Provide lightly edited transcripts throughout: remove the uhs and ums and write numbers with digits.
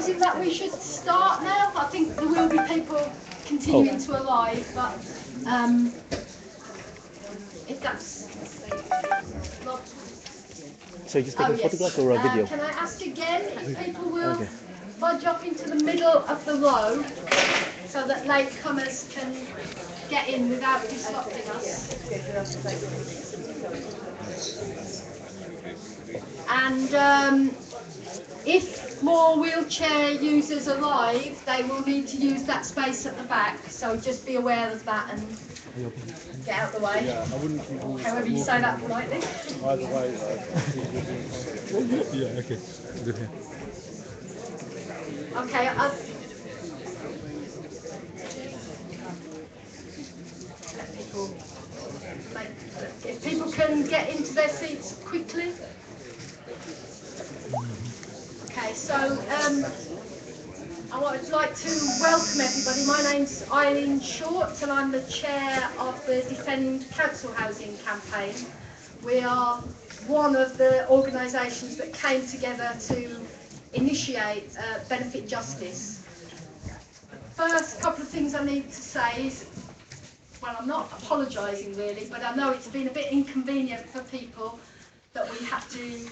supposing that we should start now. I think there will be people continuing to arrive, but if that's not... So you just take a photograph or a video? Can I ask again if people will budge up into the middle of the row so that latecomers can get in without disrupting us? And if more wheelchair users arrive, they will need to use that space at the back, so just be aware of that and get out of the way. Yeah, I wouldn't keep However you say that politely. either way. Yeah, okay. Okay, if people can get into their seats quickly. Okay, so I would like to welcome everybody. My name's Eileen Short and I'm the chair of the Defend Council Housing campaign. We are one of the organisations that came together to initiate benefit justice. The first couple of things I need to say is, well, I'm not apologising really, but I know it's been a bit inconvenient for people that we have to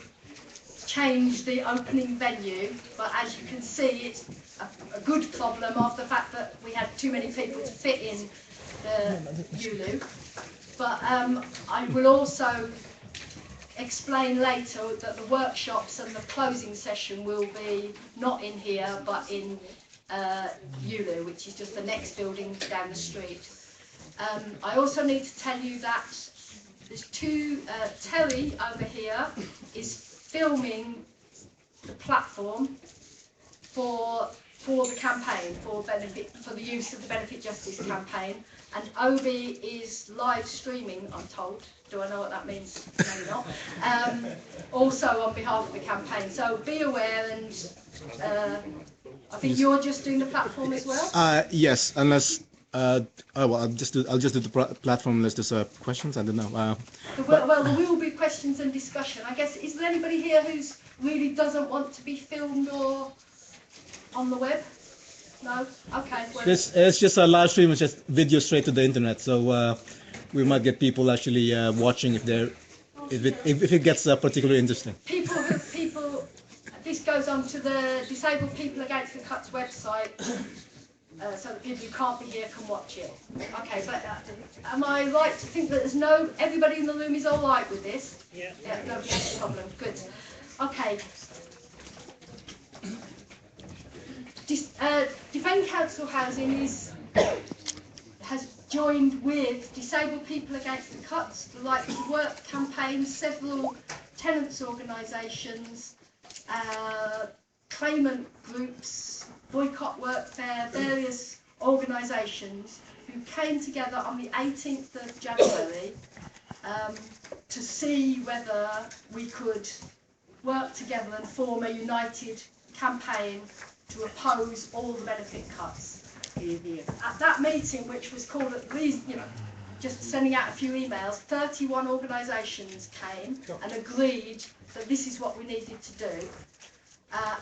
change the opening venue, but as you can see, it's a good problem of the fact that we had too many people to fit in the ULU. But I will also explain later that the workshops and the closing session will be not in here, but in ULU, which is just the next building down the street. I also need to tell you that there's telly over here is filming the platform for the campaign, for the use of the Benefit Justice campaign, and Obi is live streaming, I'm told. Do I know what that means? Maybe not. Also on behalf of the campaign, so be aware. And I think you're just doing the platform as well. Yes, unless well, I'll just do the platform unless there's questions. I don't know. Well, there will be questions and discussion. I guess, is there anybody here who's really doesn't want to be filmed or on the web? No? Okay. Well, It's just a live stream. It's just video straight to the internet. So we might get people actually watching if it gets particularly interesting. People. This goes on to the Disabled People Against the Cuts website. So that people who can't be here can watch it. Okay, but am I right to think that everybody in the room is all right with this? Yeah. Yeah, no problem. Good. Okay. Defend Council Housing has joined with Disabled People Against the Cuts, the Right to Work campaign, several tenants' organisations, claimant groups, boycott workfare, various organisations who came together on the 18th of January to see whether we could work together and form a united campaign to oppose all the benefit cuts. At that meeting, which was called, just sending out a few emails, 31 organisations came and agreed that this is what we needed to do.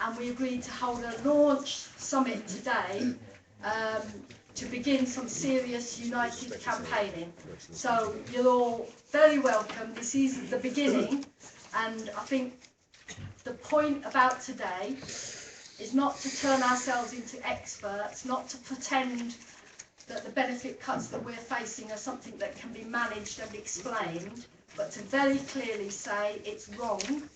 And we agreed to hold a launch summit today to begin some serious united campaigning. So you're all very welcome. This is the beginning, and I think the point about today is not to turn ourselves into experts, not to pretend that the benefit cuts that we're facing are something that can be managed and explained, but to very clearly say it's wrong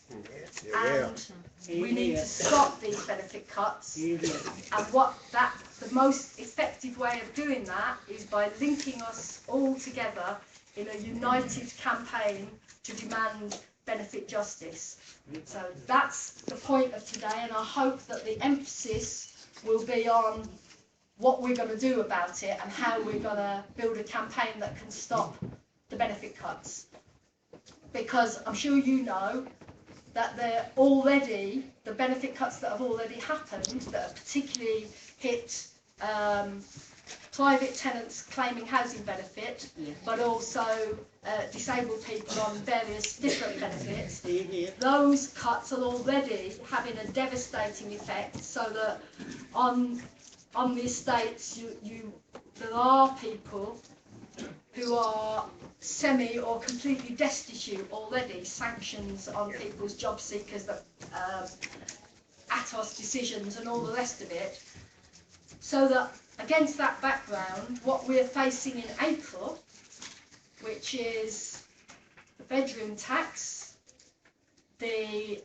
and we need to stop these benefit cuts. And the most effective way of doing that is by linking us all together in a united campaign to demand benefit justice. So that's the point of today, and I hope that the emphasis will be on what we're going to do about it and how we're going to build a campaign that can stop the benefit cuts. Because I'm sure you know that the benefit cuts that have already happened, that have particularly hit private tenants claiming housing benefit, but also disabled people on various different benefits. Those cuts are already having a devastating effect, so that on the estates there are people who are semi or completely destitute already, sanctions on people's job seekers, that ATOS decisions and all the rest of it. So that against that background, what we're facing in April, which is the bedroom tax, the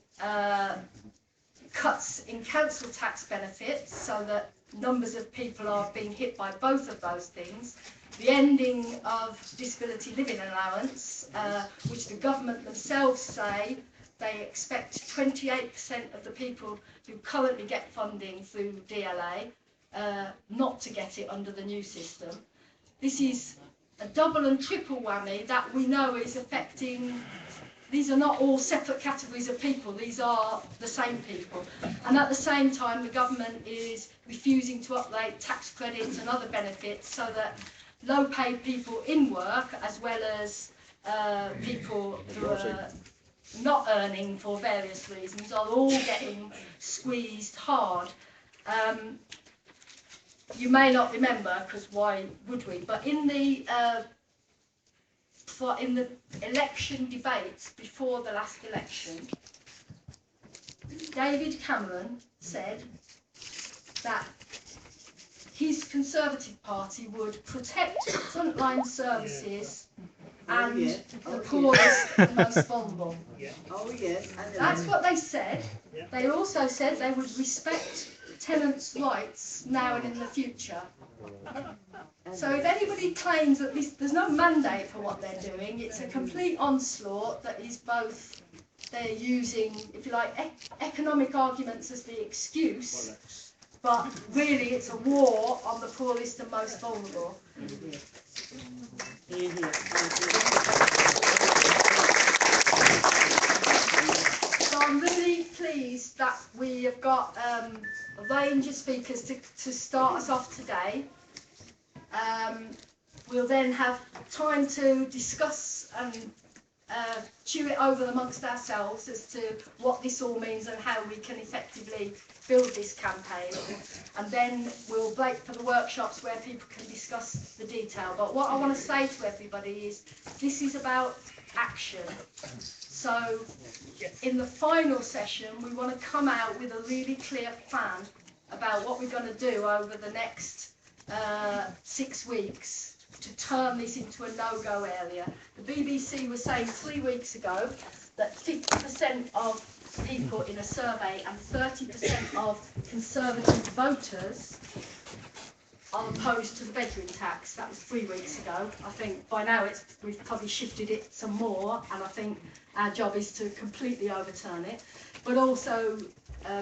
cuts in council tax benefits, so that numbers of people are being hit by both of those things, the ending of disability living allowance, which the government themselves say they expect 28% of the people who currently get funding through DLA not to get it under the new system. This is a double and triple whammy that we know is affecting. These are not all separate categories of people, these are the same people. And at the same time, the government is refusing to update tax credits and other benefits, so that low-paid people in work, as well as people who are not earning for various reasons, are all getting squeezed hard. You may not remember, because why would we, but in the election debates before the last election, David Cameron said that his Conservative Party would protect frontline services and the poorest and most vulnerable. Oh yes. That's what they said. They also said they would respect tenants' rights now and in the future. So if anybody claims that there's no mandate for what they're doing, it's a complete onslaught that is both, they're using, if you like, economic arguments as the excuse, but really it's a war on the poorest and most vulnerable. So I'm really pleased that we have got a range of speakers to start us off today. We'll then have time to discuss and chew it over amongst ourselves as to what this all means and how we can effectively build this campaign. And then we'll break for the workshops where people can discuss the detail. But what I want to say to everybody is this is about action. So in the final session, we want to come out with a really clear plan about what we're going to do over the next 6 weeks to turn this into a no-go area. The BBC was saying 3 weeks ago that 50% of people in a survey and 30% of Conservative voters are opposed to the bedroom tax. That was 3 weeks ago. I think by now we've probably shifted it some more, and I think our job is to completely overturn it. But also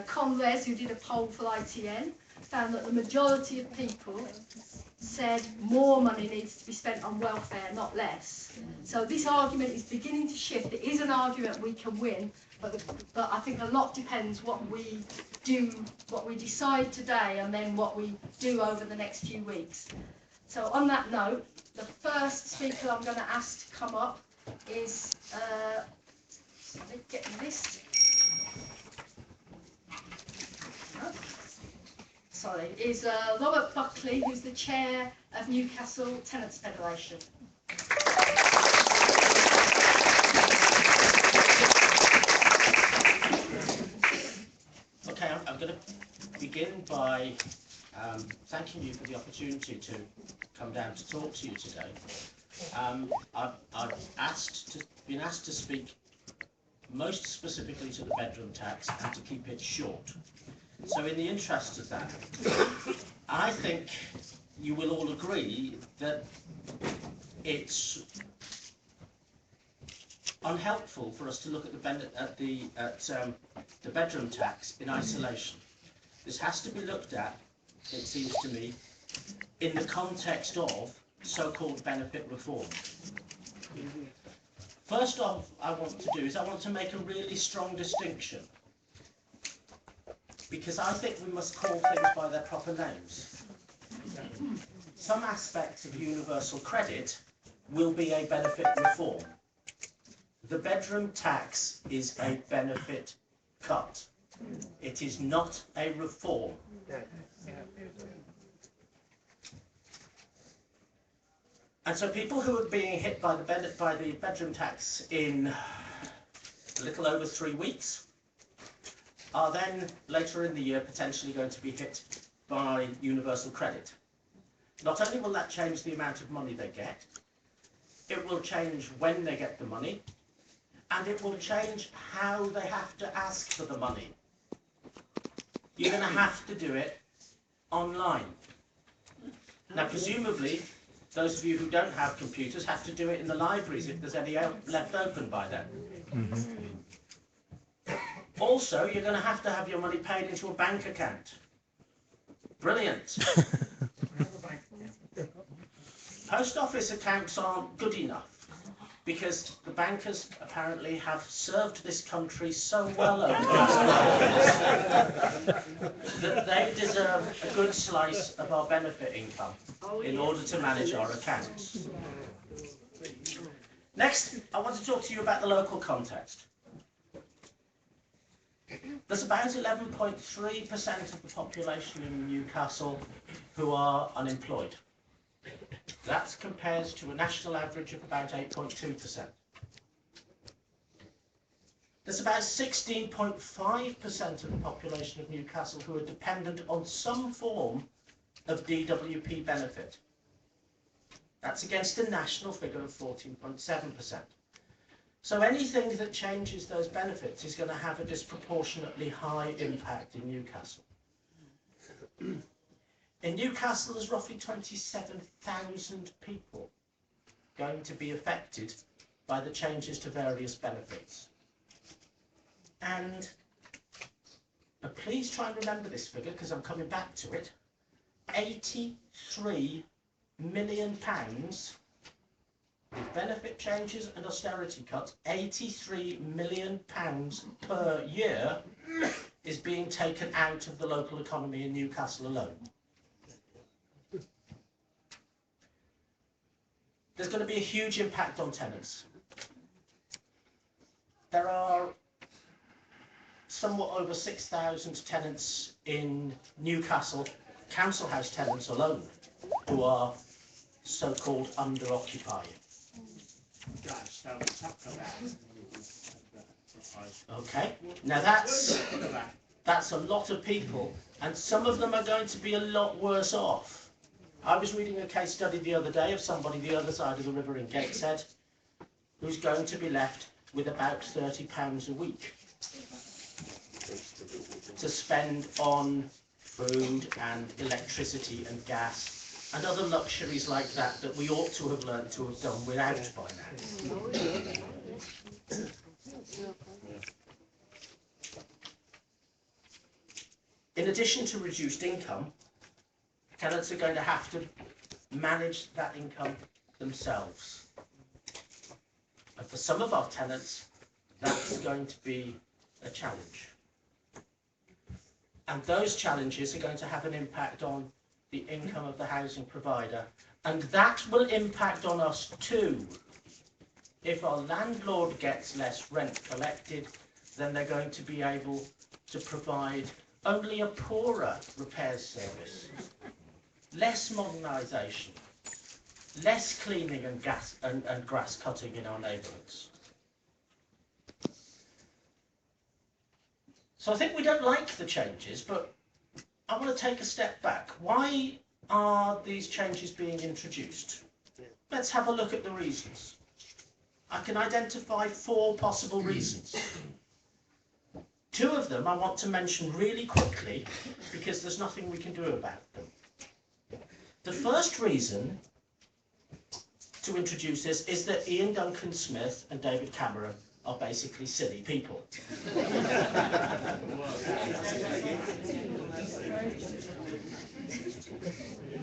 Conres, who did a poll for ITN, found that the majority of people said more money needs to be spent on welfare, not less. So this argument is beginning to shift. It is an argument we can win, but I think a lot depends what we do, what we decide today, and then what we do over the next few weeks. So on that note, the first speaker I'm going to ask to come up is getting this. Is Robert Buckley, who's the chair of Newcastle Tenants Federation. Okay, I'm going to begin by thanking you for the opportunity to come down to talk to you today. I've been asked to speak most specifically to the bedroom tax and to keep it short. So in the interest of that, I think you will all agree that it's unhelpful for us to look at the bedroom tax in isolation. This has to be looked at, it seems to me, in the context of so-called benefit reform. First off, I want to make a really strong distinction, because I think we must call things by their proper names. some aspects of universal credit will be a benefit reform. The bedroom tax is a benefit cut. It is not a reform. And so people who are being hit by the bedroom tax in a little over 3 weeks are then later in the year potentially going to be hit by universal credit. Not only will that change the amount of money they get, it will change when they get the money, and it will change how they have to ask for the money. You're going to have to do it online. Now, presumably, those of you who don't have computers have to do it in the libraries if there's any left open by then. Also, you're going to have your money paid into a bank account. Brilliant. Post office accounts aren't good enough because the bankers apparently have served this country so well over the last 5 years that they deserve a good slice of our benefit income in order to manage our accounts. Next, I want to talk to you about the local context. There's about 11.3% of the population in Newcastle who are unemployed. That compares to a national average of about 8.2%. There's about 16.5% of the population of Newcastle who are dependent on some form of DWP benefit. That's against a national figure of 14.7%. So anything that changes those benefits is going to have a disproportionately high impact in Newcastle. In Newcastle, there's roughly 27,000 people going to be affected by the changes to various benefits. And please try and remember this figure because I'm coming back to it. £83 million with benefit changes and austerity cuts, £83 million per year is being taken out of the local economy in Newcastle alone. There's going to be a huge impact on tenants. There are somewhat over 6,000 tenants in Newcastle, council house tenants alone, who are so-called under-occupied. Okay, now that's a lot of people, and some of them are going to be a lot worse off. I was reading a case study the other day of somebody the other side of the river in Gateshead who's going to be left with about £30 a week to spend on food and electricity and gas and other luxuries like that that we ought to have learned to have done without by now. In addition to reduced income, tenants are going to have to manage that income themselves. And for some of our tenants, that's going to be a challenge. And those challenges are going to have an impact on the income of the housing provider. And that will impact on us too. If our landlord gets less rent collected, then they're going to be able to provide only a poorer repairs service, less modernisation, less cleaning and grass cutting in our neighbourhoods. So I think we don't like the changes, but I want to take a step back. Why are these changes being introduced? Let's have a look at the reasons. I can identify 4 possible reasons. 2 of them I want to mention really quickly because there's nothing we can do about them. The first reason to introduce this is that Ian Duncan Smith and David Cameron are basically silly people.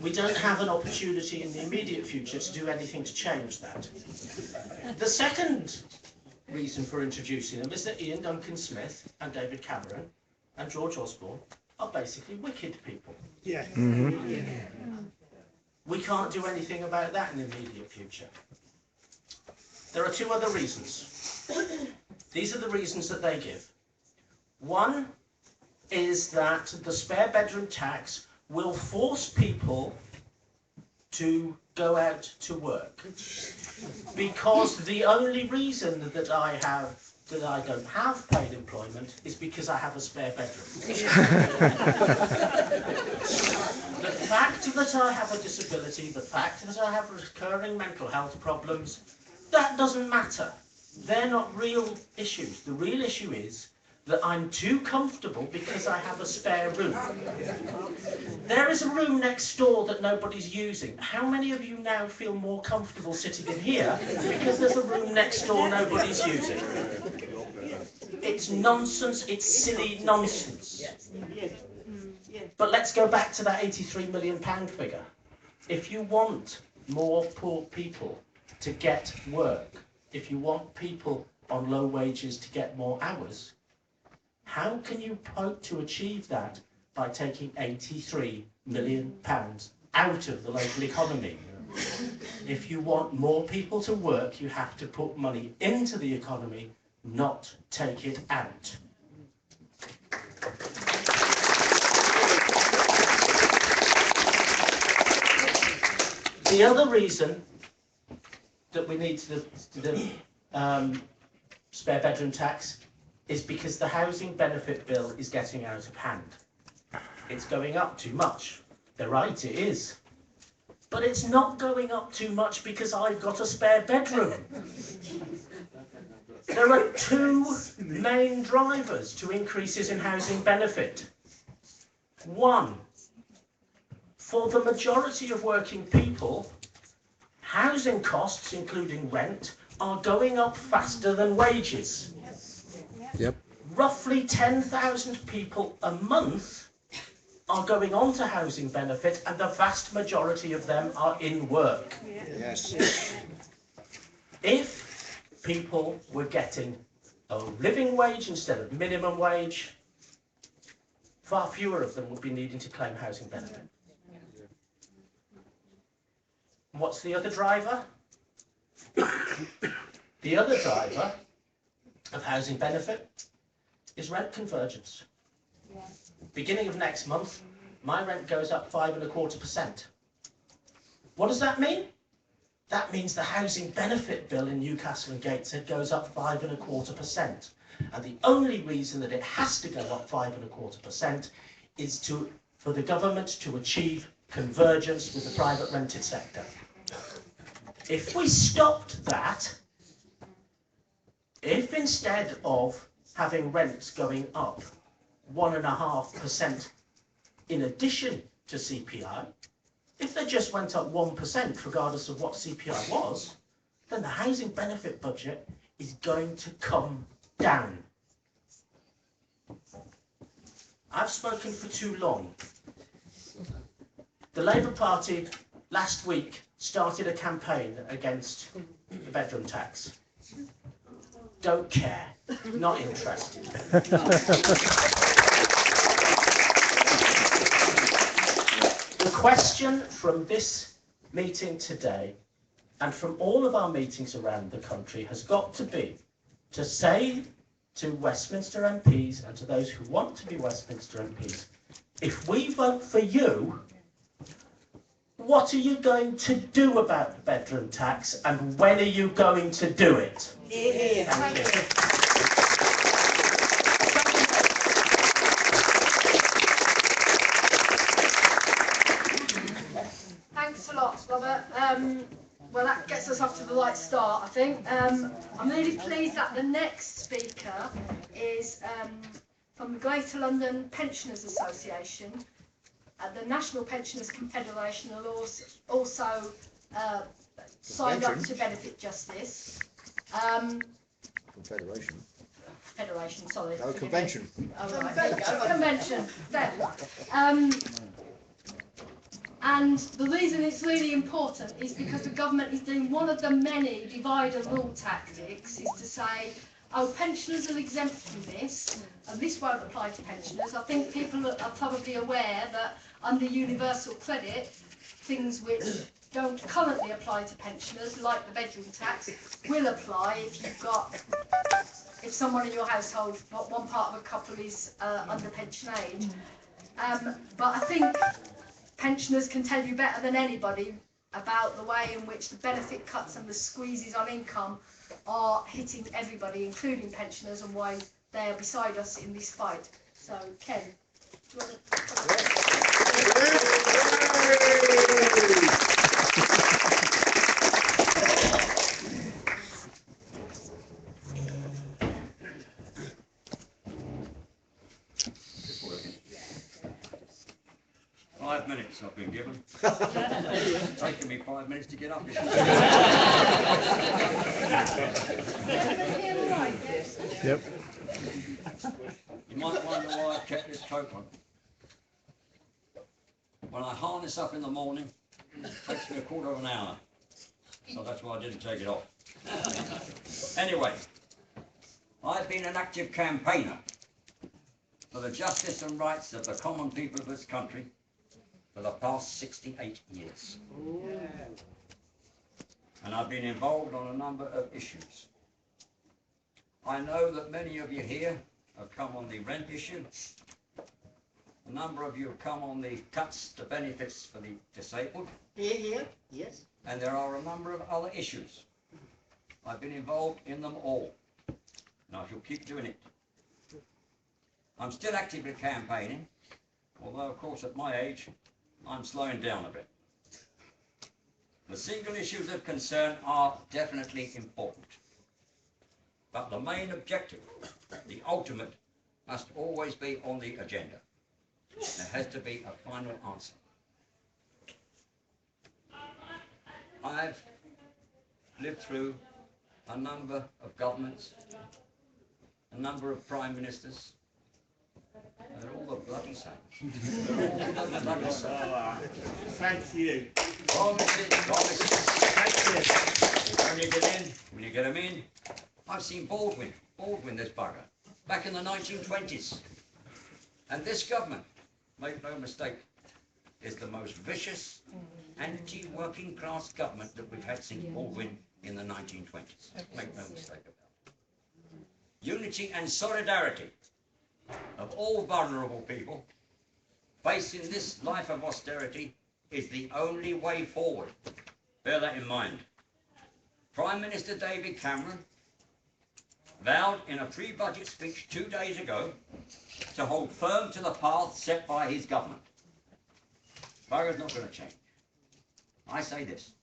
We don't have an opportunity in the immediate future to do anything to change that. The second reason for introducing them is that Ian Duncan Smith and David Cameron and George Osborne are basically wicked people. Yeah. We can't do anything about that in the immediate future. There are two other reasons. These are the reasons that they give. One is that the spare bedroom tax will force people to go out to work, because the only reason that I don't have paid employment is because I have a spare bedroom. The fact that I have a disability, the fact that I have recurring mental health problems, that doesn't matter. They're not real issues. The real issue is that I'm too comfortable because I have a spare room. There is a room next door that nobody's using. How many of you now feel more comfortable sitting in here because there's a room next door nobody's using? It's nonsense, it's silly nonsense. But let's go back to that £83 million figure. If you want more poor people to get work, if you want people on low wages to get more hours, how can you hope to achieve that by taking £83 million out of the local economy? If you want more people to work, you have to put money into the economy, not take it out. The other reason that we need the spare bedroom tax is because the housing benefit bill is getting out of hand. It's going up too much. They're right, it is. But it's not going up too much because I've got a spare bedroom. There are two main drivers to increases in housing benefit. One, for the majority of working people, housing costs, including rent, are going up faster than wages. Yep. Roughly 10,000 people a month are going on to housing benefit, and the vast majority of them are in work. Yes. If people were getting a living wage instead of minimum wage, far fewer of them would be needing to claim housing benefit. What's the other driver? The other driver of housing benefit is rent convergence. Beginning of next month, my rent goes up 5.25%. What does that mean? That means the housing benefit bill in Newcastle and Gateshead goes up 5.25%. And the only reason that it has to go up 5.25% is for the government to achieve convergence with the private rented sector. If we stopped that, if instead of having rents going up 1.5% in addition to CPI, if they just went up 1% regardless of what CPI was, then the housing benefit budget is going to come down. I've spoken for too long. The Labour Party last week started a campaign against the bedroom tax. Don't care, not interested. The question from this meeting today and from all of our meetings around the country has got to be to say to Westminster MPs and to those who want to be Westminster MPs, if we vote for you, what are you going to do about the bedroom tax, and when are you going to do it? Thank you. Thanks a lot, Robert. Well, that gets us off to the right start, I think. I'm really pleased that the next speaker is from the Greater London Pensioners Association. The National Pensioners Confederation are also signed up to Benefit Justice. Confederation. Federation, sorry. No, convention. Oh, right. Convention. There. And the reason it's really important is because the government is doing one of the many divide and rule tactics, is to say, oh, pensioners are exempt from this, and this won't apply to pensioners. I think people are probably aware that under universal credit, things which don't currently apply to pensioners, like the bedroom tax, will apply if someone in your household, one part of a couple is under pension age. But I think pensioners can tell you better than anybody about the way in which the benefit cuts and the squeezes on income are hitting everybody, including pensioners, and why they are beside us in this fight. So, Ken, do you want Five minutes I've been given. It's taken me 5 minutes to get up here. Yep. You might wonder why I've kept this coat on. When I harness up in the morning, it takes me a quarter of an hour. So that's why I didn't take it off. Anyway, I've been an active campaigner for the justice and rights of the common people of this country for the past 68 years. And I've been involved on a number of issues. I know that many of you here have come on the rent issue. A number of you have come on the cuts to benefits for the disabled. Here, yes. And there are a number of other issues. I've been involved in them all, and I shall keep doing it. I'm still actively campaigning, although of course at my age I'm slowing down a bit. The single issues of concern are definitely important, but the main objective, the ultimate, must always be on the agenda. There has to be a final answer. I've lived through a number of governments, a number of prime ministers. They're all the bloody same. They're all the bloody same. Thank you. Promises, promises. Thank you. When you get in, when you get them in, I've seen Baldwin, this bugger, back in the 1920s. And this government, make no mistake, is the most vicious anti-working class government that we've had since Baldwin in the 1920s. Make no mistake about it. Unity and solidarity of all vulnerable people facing this life of austerity is the only way forward. Bear that in mind. Prime Minister David Cameron vowed in a pre-budget speech 2 days ago to hold firm to the path set by his government. Bugger's not going to change. I say this.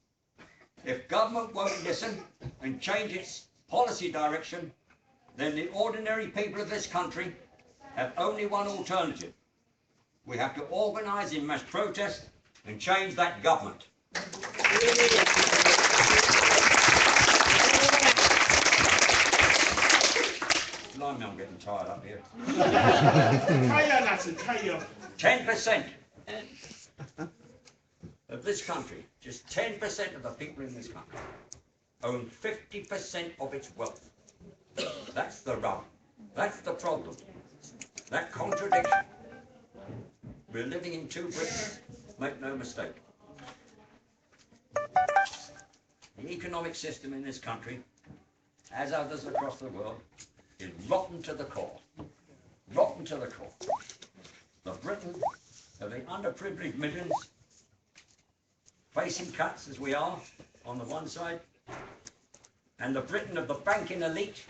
If government won't listen and change its policy direction, then the ordinary people of this country have only one alternative. We have to organise in mass protest and change that government. Blimey, I'm getting tired up here. Carry on, Nathan, carry on. 10% of this country, just 10% of the people in this country, own 50% of its wealth. That's the rub. That's the problem. That contradiction. We're living in two Britains, make no mistake. The economic system in this country, as others across the world, is rotten to the core. Rotten to the core. The Britain of the underprivileged millions, facing cuts as we are on the one side, and the Britain of the banking elite.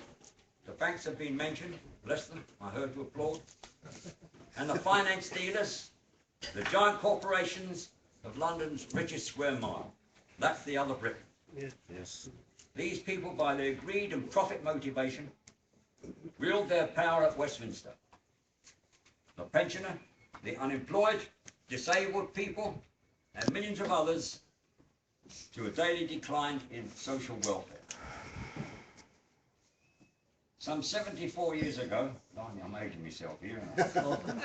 The banks have been mentioned, bless them, I heard you applaud. And the finance dealers, the giant corporations of London's richest square mile. That's the other Britain. Yes. These people, by their greed and profit motivation, wield their power at Westminster. The pensioner, the unemployed, disabled people, and millions of others to a daily decline in social welfare. Some 74 years ago, I'm aging myself here,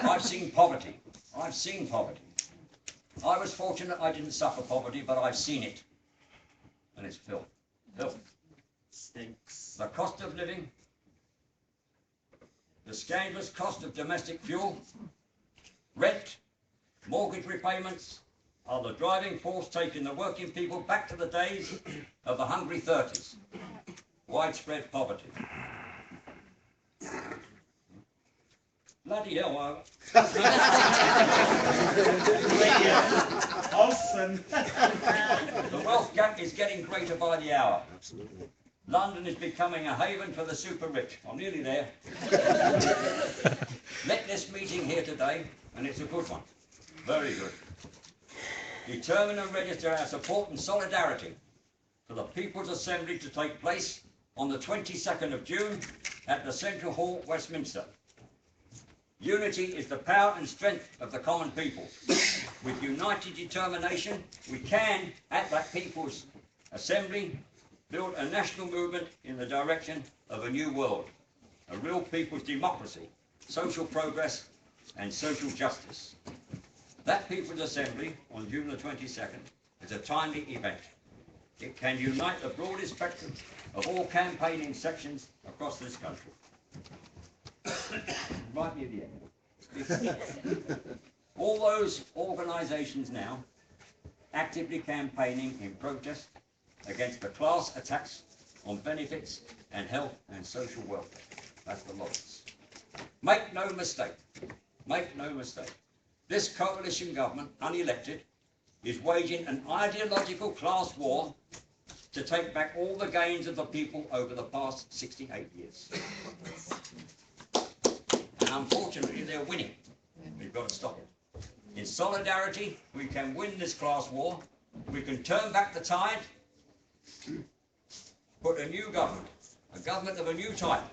I've seen poverty. I've seen poverty. I was fortunate I didn't suffer poverty, but I've seen it. And it's filth. Filth. Stinks. The cost of living, the scandalous cost of domestic fuel, rent, mortgage repayments, are the driving force taking the working people back to the days of the hungry 30s. Widespread poverty. Bloody hell, Olsen. the wealth gap is getting greater by the hour. London is becoming a haven for the super rich. I'm nearly there. Let this meeting here today, and it's a good one, very good, determine and register our support and solidarity for the People's Assembly to take place on the 22nd of June at the Central Hall, Westminster. Unity is the power and strength of the common people. With united determination, we can, at that People's Assembly, build a national movement in the direction of a new world, a real people's democracy, social progress and social justice. That People's Assembly on June the 22nd is a timely event. It can unite the broadest spectrum of all campaigning sections across this country. Right near the end. All those organisations now actively campaigning in protest against the class attacks on benefits and health and social welfare. That's the lobbies. Make no mistake, this coalition government, unelected, is waging an ideological class war to take back all the gains of the people over the past 68 years. And unfortunately, they're winning. We've got to stop it. In solidarity, we can win this class war. We can turn back the tide, put a new government, a government of a new type,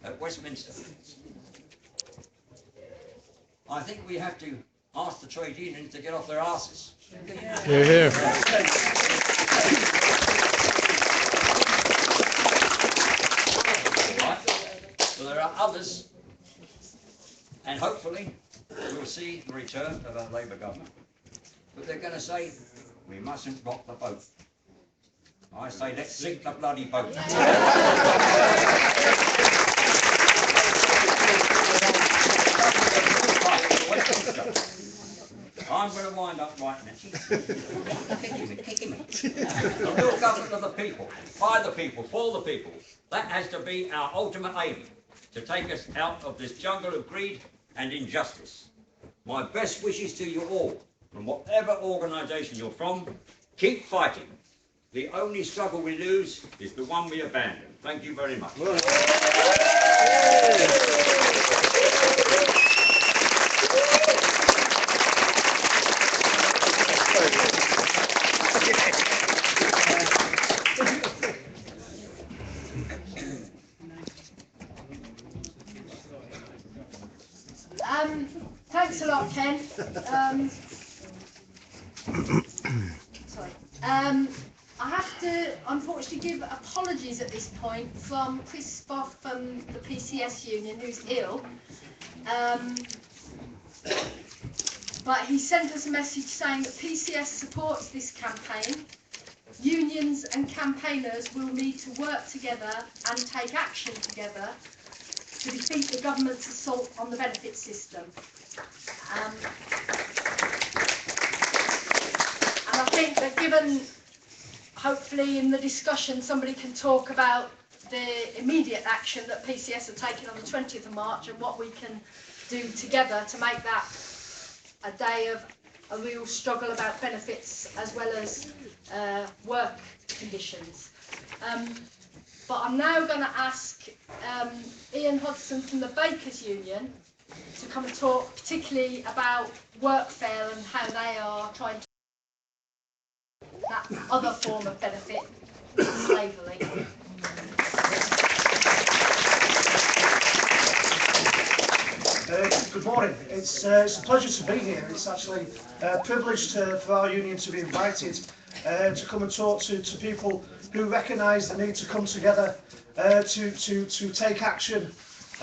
at Westminster. I think we have to ask the trade unions to get off their asses. Hear, hear. Right? So there are others, and hopefully we'll see the return of a Labour government. But they're going to say, we mustn't rock the boat. I say, let's sink the bloody boat. I'm going to wind up right now. Kicking me. The real government of the people, by the people, for the people. That has to be our ultimate aim, to take us out of this jungle of greed and injustice. My best wishes to you all, from whatever organisation you're from. Keep fighting. The only struggle we lose is the one we abandon. Thank you very much. Thanks a lot, Ken. Sorry. I have to unfortunately give apologies at this point from Chris Boff from the PCS union, who's ill. But he sent us a message saying that PCS supports this campaign. Unions and campaigners will need to work together and take action together to defeat the government's assault on the benefit system. And I think that given, hopefully in the discussion, somebody can talk about the immediate action that PCS are taking on the 20th of March and what we can do together to make that a day of a real struggle about benefits as well as work conditions. But I'm now going to ask Ian Hodgson from the Bakers Union to come and talk particularly about workfare and how they are trying to that other form of benefit, slavery. Good morning. It's a pleasure to be here. It's actually a privilege for our union to be invited to come and talk to people who recognise the need to come together to take action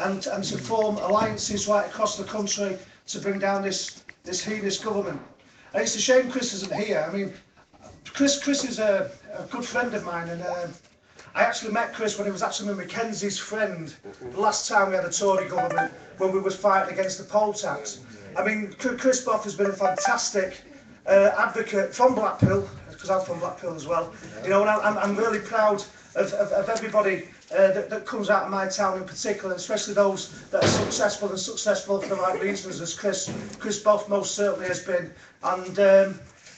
and to form alliances right across the country to bring down this heinous government. And it's a shame Chris isn't here. I mean, Chris is a good friend of mine, and I actually met Chris when he was actually Mackenzie's friend the last time we had a Tory government, when we was fighting against the poll tax. I mean, Chris Boff has been a fantastic advocate from Blackpool, because I'm from Blackpool as well, you know, and I'm really proud of everybody that comes out of my town in particular, especially those that are successful and successful for the right reasons, as Chris Boff most certainly has been. And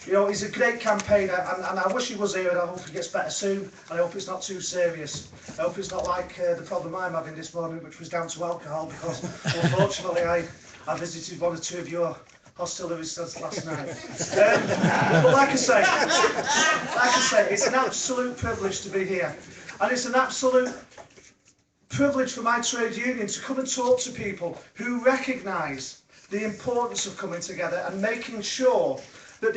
you know, he's a great campaigner, and I wish he was here, and I hope he gets better soon, and I hope it's not too serious. I hope it's not like the problem I'm having this morning, which was down to alcohol, because unfortunately I visited one or two of your hostilities last night. But like I say, it's an absolute privilege to be here, and it's an absolute privilege for my trade union to come and talk to people who recognise the importance of coming together and making sure that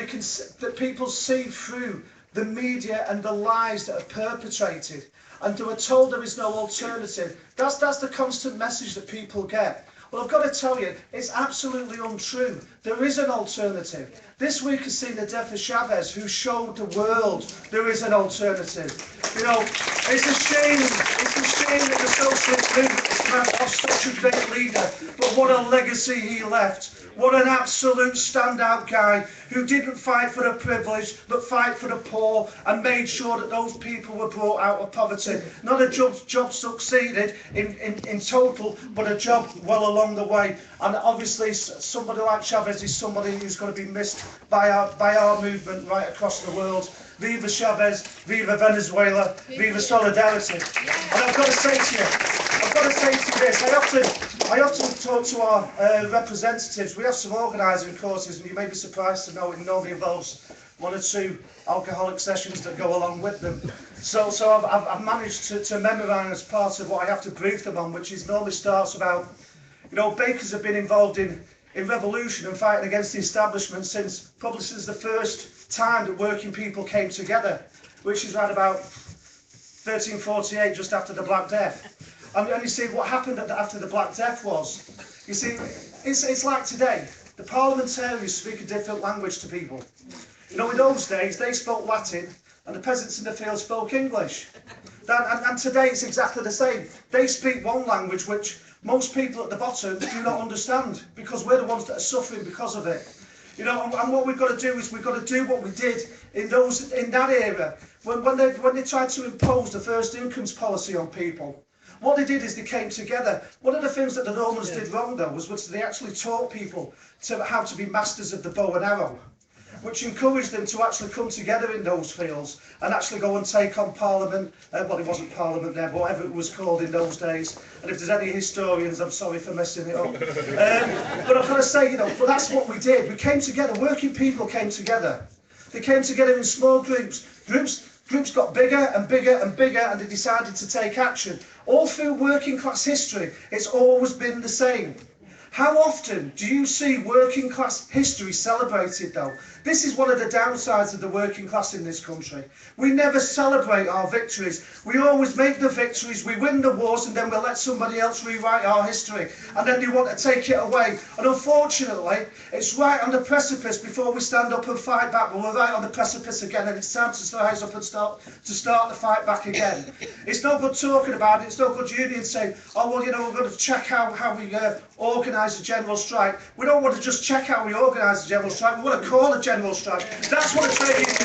that people see through the media and the lies that are perpetrated, and they were told there is no alternative. That's the constant message that people get. Well, I've got to tell you, it's absolutely untrue. There is an alternative. This week has seen the death of Chavez, who showed the world there is an alternative. You know, it's a shame that the socialist movement has lost such a great leader, but what a legacy he left. What an absolute standout guy who didn't fight for the privileged, but fight for the poor, and made sure that those people were brought out of poverty. Not a job succeeded in total, but a job well along the way. And obviously somebody like Chavez is somebody who's going to be missed by our movement right across the world. Viva Chavez, viva Venezuela, viva solidarity. And I've got to say to you this, I often talk to our representatives. We have some organising courses, and you may be surprised to know it normally involves 1 or 2 alcoholic sessions that go along with them. So I've managed to memorise part of what I have to brief them on, which is normally starts about, you know, bakers have been involved in revolution and fighting against the establishment probably since the first time that working people came together, which is around about 1348, just after the Black Death. And you see what happened after the Black Death was, you see, it's like today. The parliamentarians speak a different language to people. You know, in those days, they spoke Latin, and the peasants in the field spoke English. And today it's exactly the same. They speak one language which most people at the bottom do not understand, because we're the ones that are suffering because of it. You know, and what we've got to do is we've got to do what we did in that era when they tried to impose the first incomes policy on people. What they did is they came together. One of the things that the Romans did wrong, though, was they actually taught people how to be masters of the bow and arrow, which encouraged them to actually come together in those fields and actually go and take on Parliament. Well, it wasn't Parliament then, but whatever it was called in those days. And if there's any historians, I'm sorry for messing it up. But I've got to say, you know, but that's what we did. We came together. Working people came together. They came together in small groups. Groups got bigger and bigger and bigger, and they decided to take action. All through working class history, it's always been the same. How often do you see working class history celebrated, though? This is one of the downsides of the working class in this country. We never celebrate our victories. We always make the victories, we win the wars, and then we'll let somebody else rewrite our history. And then they want to take it away. And unfortunately, it's right on the precipice before we stand up and fight back. Well, we're right on the precipice again, and it's time to rise up and start the fight back again. It's no good talking about it. It's no good unions saying, oh, well, you know, we're going to check how we organise a general strike. We don't want to just check how we organise a general strike. We want to call a general strike. That's what a trade union is.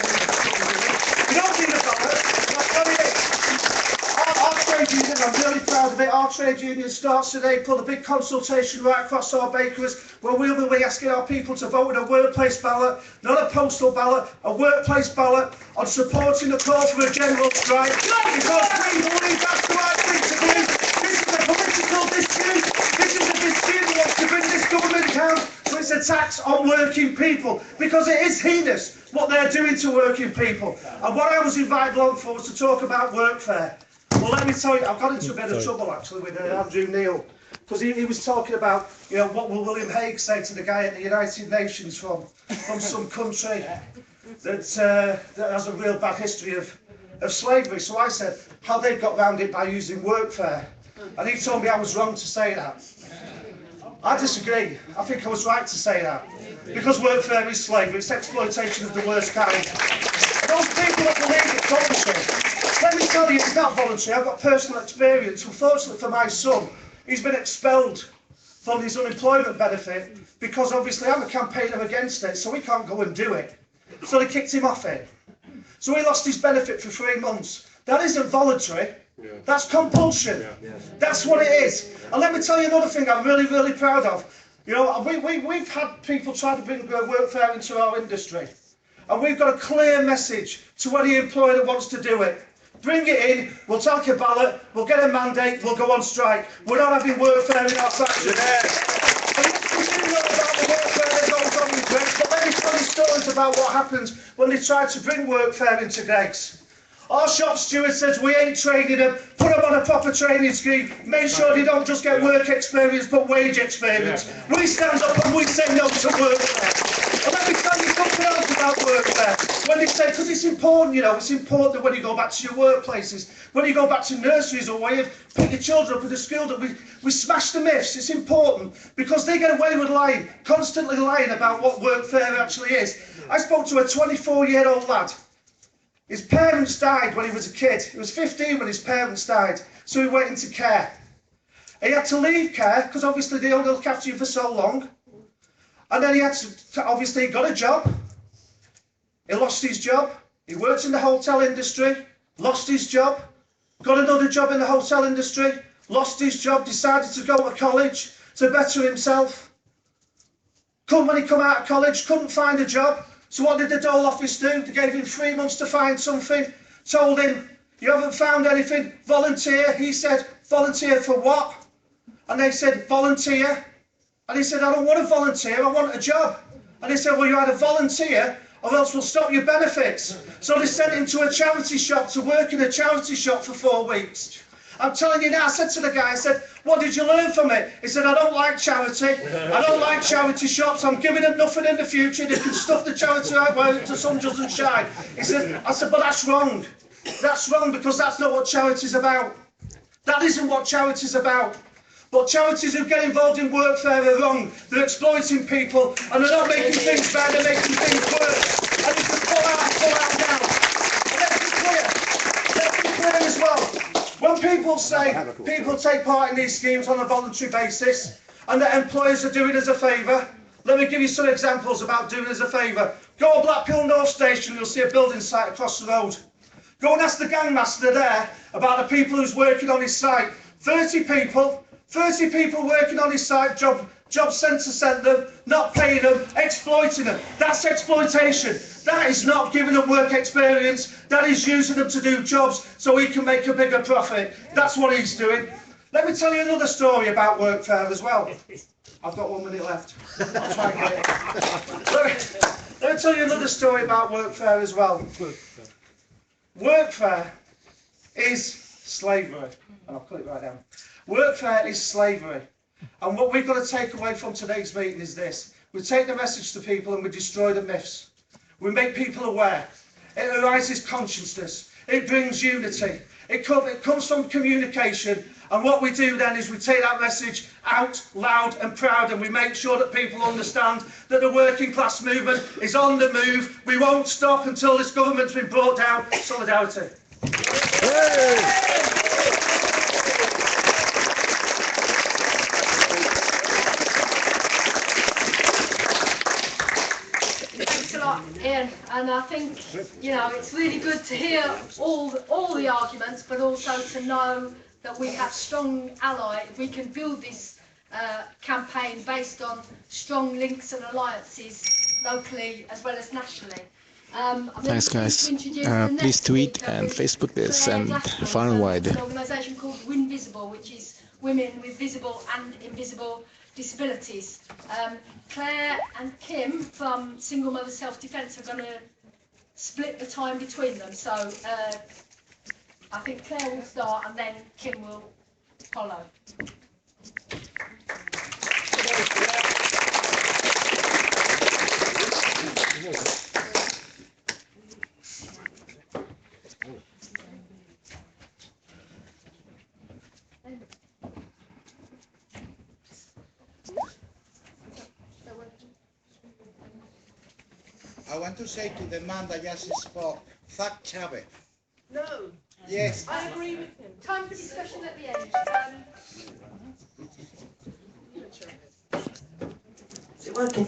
We don't need a ballot. That's what it is. Our trade union, I'm really proud of it. Our trade union starts today, put a big consultation right across our bakeries, where we'll be asking our people to vote in a workplace ballot, not a postal ballot, a workplace ballot, on supporting the call for a general strike, because we believe that's the right thing to do. This is a political dispute. This is a dispute that wants to bring this government down to its attacks on working people, because it is heinous what they're doing to working people. And what I was invited along for was to talk about workfare. Well, let me tell you, I've got into a bit of trouble actually with Andrew Neil, because he was talking about, you know, what will William Hague say to the guy at the United Nations from some country that has a real bad history of slavery. So I said how they got round it by using workfare, and he told me I was wrong to say that. I disagree. I think I was right to say that, because workfare is slavery. It's exploitation of the worst kind. And those people that believe it's voluntary, let me tell you, it's not voluntary. I've got personal experience. Unfortunately for my son, he's been expelled from his unemployment benefit, because obviously I'm a campaigner against it, so he can't go and do it. So they kicked him off it. So he lost his benefit for 3 months. That isn't voluntary. That's compulsion. That's what it is. And let me tell you another thing I'm really, really proud of. You know, we've had people try to bring workfare into our industry. And we've got a clear message to any employer that wants to do it. Bring it in, we'll take a ballot, we'll get a mandate, we'll go on strike. We're not having workfare in our factory. We do know about the workfare that goes on with Greggs, but let me tell you stories about what happens when they try to bring workfare into Greggs. Our shop steward says we ain't training them, put them on a proper training scheme, make sure they don't just get work experience but wage experience. We stand up and we say no to workfare. And let me tell you something else about workfare. When they say, because it's important, you know, it's important that when you go back to your workplaces, when you go back to nurseries or where you pick your children up in the school, that we smash the myths. It's important because they get away with lying, constantly lying about what workfare actually is. I spoke to a 24-year-old lad. His parents died when he was a kid. He was 15 when his parents died, so he went into care. He had to leave care because obviously they only look after you for so long. And then he had to, obviously he got a job. He lost his job. He worked in the hotel industry, lost his job, got another job in the hotel industry, lost his job, decided to go to college to better himself. When he come out of college, couldn't find a job. So what did the Dole office do? They gave him 3 months to find something, told him, you haven't found anything, volunteer. He said, volunteer for what? And they said, volunteer. And he said, I don't want to volunteer, I want a job. And they said, well, you either volunteer or else we'll stop your benefits. So they sent him to a charity shop to work in a charity shop for 4 weeks. I'm telling you now, I said to the guy, I said, what did you learn from it? He said, I don't like charity. I don't like charity shops. I'm giving them nothing in the future. They can stuff the charity out where the sun doesn't shine. He said, I said, but that's wrong. That's wrong because that's not what charity's about. That isn't what charity's about. But charities who get involved in workfare are wrong. They're exploiting people and they're not making things better, they're making things worse. And you can pull out now. And let's be clear as well. When people say people take part in these schemes on a voluntary basis and that employers are doing us a favour, let me give you some examples about doing us a favour. Go to Blackpool North Station, you'll see a building site across the road. Go and ask the gangmaster there about the people who's working on his site. 30 people working on his site, job centre sent them, not paying them, exploiting them. That's exploitation. That is not giving them work experience. That is using them to do jobs so he can make a bigger profit. That's what he's doing. Let me tell you another story about workfare as well. I've got 1 minute left. I'll try and get it. Let me tell you another story about workfare as well. Workfare is slavery. And I'll put it right down. Workfare is slavery. And what we've got to take away from today's meeting is this. We take the message to people and we destroy the myths. We make people aware. It arises consciousness. It brings unity. It comes from communication. And what we do then is we take that message out loud and proud and we make sure that people understand that the working class movement is on the move. We won't stop until this government's been brought down. Solidarity. Ian, and I think, you know, it's really good to hear all the arguments, but also to know that we have strong allies. We can build this campaign based on strong links and alliances locally as well as nationally. Thanks, guys. Please tweet and Facebook this and far and wide. An organisation called Winvisible, which is women with visible and invisible disabilities. Claire and Kim from Single Mother Self Defence are going to split the time between them. So I think Claire will start and then Kim will follow. I want to say to the man that just spoke, fuck Chavez. No. Yes. I agree with him. Time for discussion at the end. working.